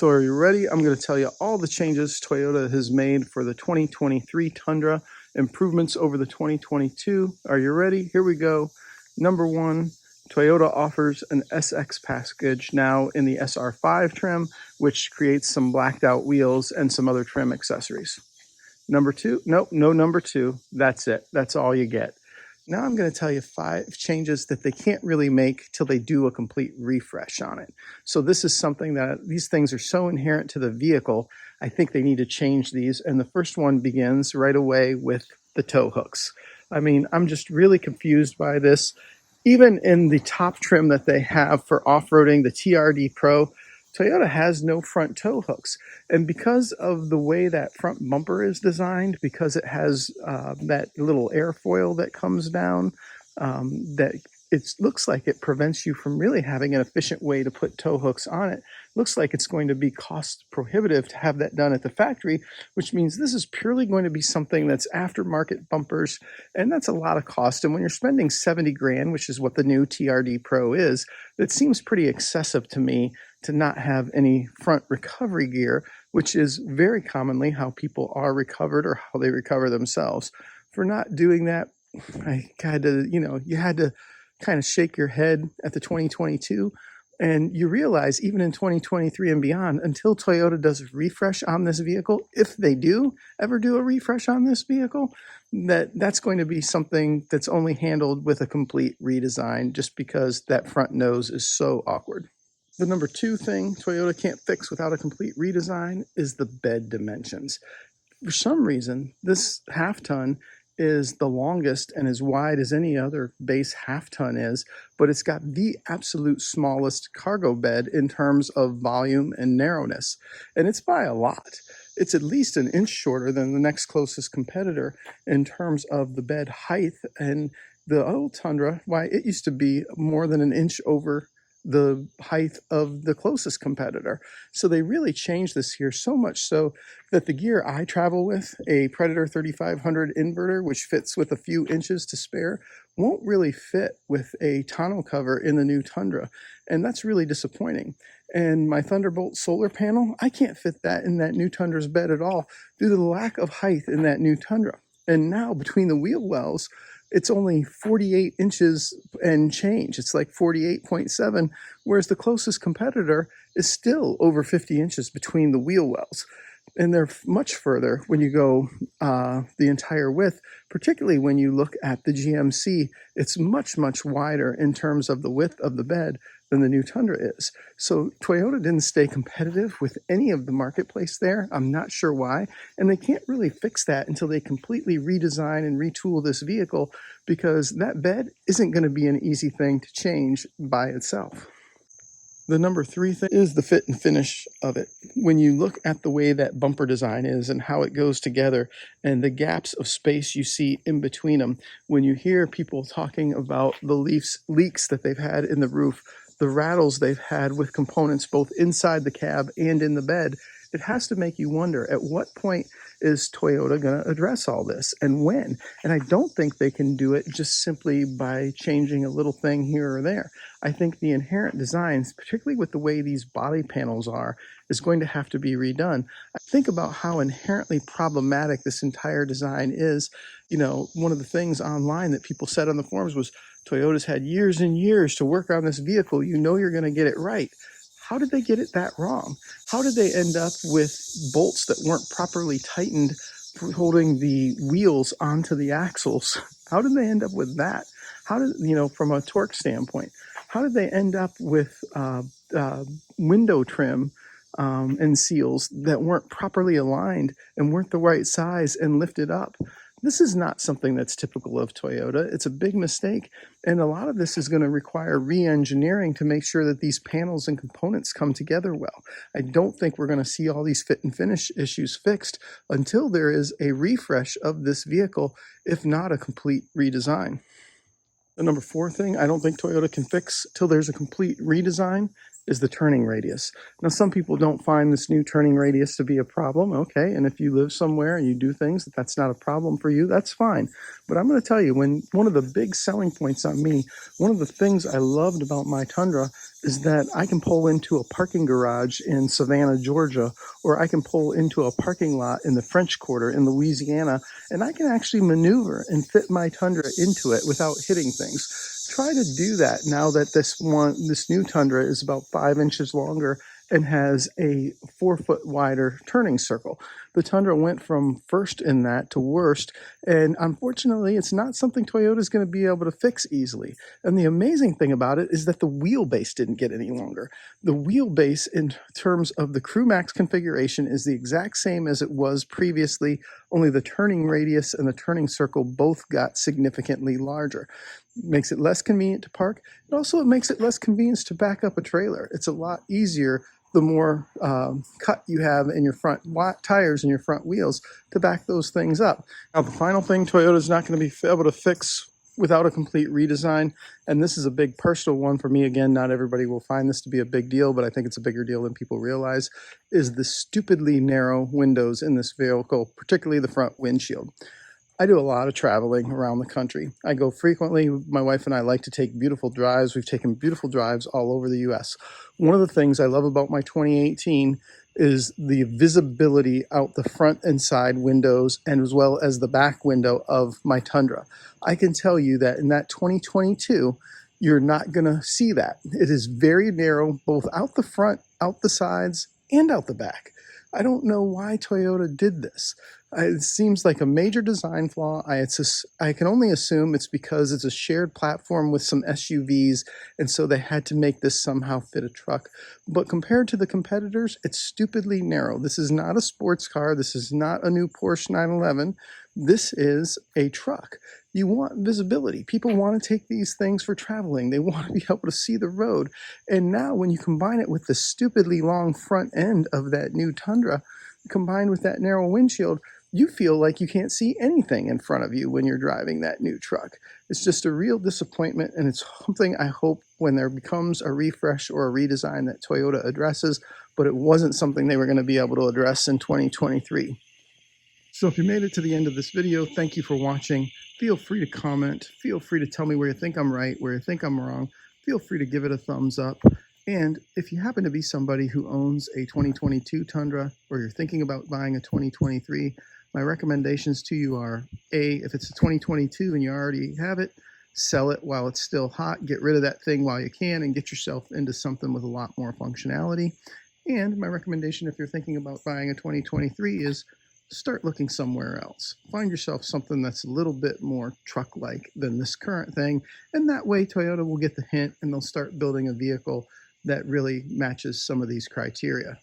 So are you ready? I'm going to tell you all the changes Toyota has made for the 2023 Tundra, improvements over the 2022. Are you ready? Here we go. Number one, Toyota offers an SX package now in the SR5 trim, which creates some blacked out wheels and some other trim accessories. Number two, nope, no number two. That's it. That's all you get. Now I'm going to tell you 5 changes that they can't really make till they do a complete refresh on it. So this is something that these things are so inherent to the vehicle, I think they need to change these. And the first one begins right away with the tow hooks. I mean, I'm just really confused by this. Even in the top trim that they have for off-roading, the TRD Pro, Toyota has no front tow hooks. And because of the way that front bumper is designed, because it has that little airfoil that comes down, that it looks like it prevents you from really having an efficient way to put tow hooks on it. Looks like it's going to be cost prohibitive to have that done at the factory, which means this is purely going to be something that's aftermarket bumpers, and that's a lot of cost. And when you're spending 70 grand, which is what the new TRD Pro is, that seems pretty excessive to me to not have any front recovery gear, which is very commonly how people are recovered or how they recover themselves. For not doing that, I had to, you had to kind of shake your head at the 2022, and you realize even in 2023 and beyond, until Toyota does a refresh on this vehicle, if they do ever do a refresh on this vehicle, that's going to be something that's only handled with a complete redesign, just because that front nose is so awkward. The number 2 thing Toyota can't fix without a complete redesign is the bed dimensions. For some reason, this half-ton is the longest and as wide as any other base half-ton is, but it's got the absolute smallest cargo bed in terms of volume and narrowness. And it's by a lot. It's at least an inch shorter than the next closest competitor in terms of the bed height. And the old Tundra, why, it used to be more than an inch over the height of the closest competitor. So they really changed this here, so much so that the gear I travel with, a Predator 3500 inverter, which fits with a few inches to spare, won't really fit with a tonneau cover in the new Tundra. And that's really disappointing. And my Thunderbolt solar panel, I can't fit that in that new Tundra's bed at all due to the lack of height in that new Tundra. And now between the wheel wells, it's only 48 inches and change. It's like 48.7, whereas the closest competitor is still over 50 inches between the wheel wells. And they're much further when you go the entire width, particularly when you look at the GMC. It's much, much wider in terms of the width of the bed than the new Tundra is. So Toyota didn't stay competitive with any of the marketplace there. I'm not sure why. And they can't really fix that until they completely redesign and retool this vehicle, because that bed isn't going to be an easy thing to change by itself. The number 3 thing is the fit and finish of it. When you look at the way that bumper design is and how it goes together and the gaps of space you see in between them, when you hear people talking about the leaks that they've had in the roof, the rattles they've had with components both inside the cab and in the bed, it has to make you wonder, at what point is Toyota going to address all this, and when? And I don't think they can do it just simply by changing a little thing here or there. I think the inherent designs, particularly with the way these body panels are, is going to have to be redone. Think about how inherently problematic this entire design is. One of the things online that people said on the forums was, Toyota's had years and years to work on this vehicle. You know you're going to get it right. How did they get it that wrong? How did they end up with bolts that weren't properly tightened holding the wheels onto the axles? How did they end up with that? How did, from a torque standpoint, how did they end up with window trim and seals that weren't properly aligned and weren't the right size and lifted up? This is not something that's typical of Toyota. It's a big mistake, and a lot of this is going to require re-engineering to make sure that these panels and components come together well. I don't think we're going to see all these fit and finish issues fixed until there is a refresh of this vehicle, if not a complete redesign. The number 4 thing I don't think Toyota can fix till there's a complete redesign is the turning radius. Now, some people don't find this new turning radius to be a problem, okay, and if you live somewhere and you do things that's not a problem for you, that's fine. But I'm going to tell you, when one of the big selling points on me, one of the things I loved about my Tundra is that I can pull into a parking garage in Savannah, Georgia, or I can pull into a parking lot in the French Quarter in Louisiana, and I can actually maneuver and fit my Tundra into it without hitting things. Try to do that now that this new Tundra is about 5 inches longer and has a 4 foot wider turning circle. The Tundra went from first in that to worst, and unfortunately, it's not something Toyota is going to be able to fix easily. And the amazing thing about it is that the wheelbase didn't get any longer. The wheelbase in terms of the Crew Max configuration is the exact same as it was previously, only the turning radius and the turning circle both got significantly larger. It makes it less convenient to park. It makes it less convenient to back up a trailer. It's a lot easier the more cut you have in your front tires and your front wheels to back those things up. Now, the final thing Toyota is not going to be able to fix without a complete redesign, and this is a big personal one for me. Again, not everybody will find this to be a big deal, but I think it's a bigger deal than people realize, is the stupidly narrow windows in this vehicle, particularly the front windshield. I do a lot of traveling around the country. I go frequently. My wife and I like to take beautiful drives. We've taken beautiful drives all over the US. One of the things I love about my 2018 is the visibility out the front and side windows, and as well as the back window of my Tundra. I can tell you that in that 2022, you're not going to see that. It is very narrow, both out the front, out the sides, and out the back. I don't know why Toyota did this. It seems like a major design flaw. I can only assume it's because it's a shared platform with some SUVs, and so they had to make this somehow fit a truck. But compared to the competitors, it's stupidly narrow. This is not a sports car. This is not a new Porsche 911. This is a truck. You want visibility. People want to take these things for traveling. They want to be able to see the road. And now when you combine it with the stupidly long front end of that new Tundra, combined with that narrow windshield, you feel like you can't see anything in front of you when you're driving that new truck. It's just a real disappointment, and it's something I hope when there becomes a refresh or a redesign that Toyota addresses, but it wasn't something they were going to be able to address in 2023. So if you made it to the end of this video, thank you for watching. Feel free to comment. Feel free to tell me where you think I'm right, where you think I'm wrong. Feel free to give it a thumbs up. And if you happen to be somebody who owns a 2022 Tundra, or you're thinking about buying a 2023, my recommendations to you are, A, if it's a 2022 and you already have it, sell it while it's still hot. Get rid of that thing while you can and get yourself into something with a lot more functionality. And my recommendation if you're thinking about buying a 2023 is start looking somewhere else. Find yourself something that's a little bit more truck-like than this current thing, and that way Toyota will get the hint and they'll start building a vehicle that really matches some of these criteria.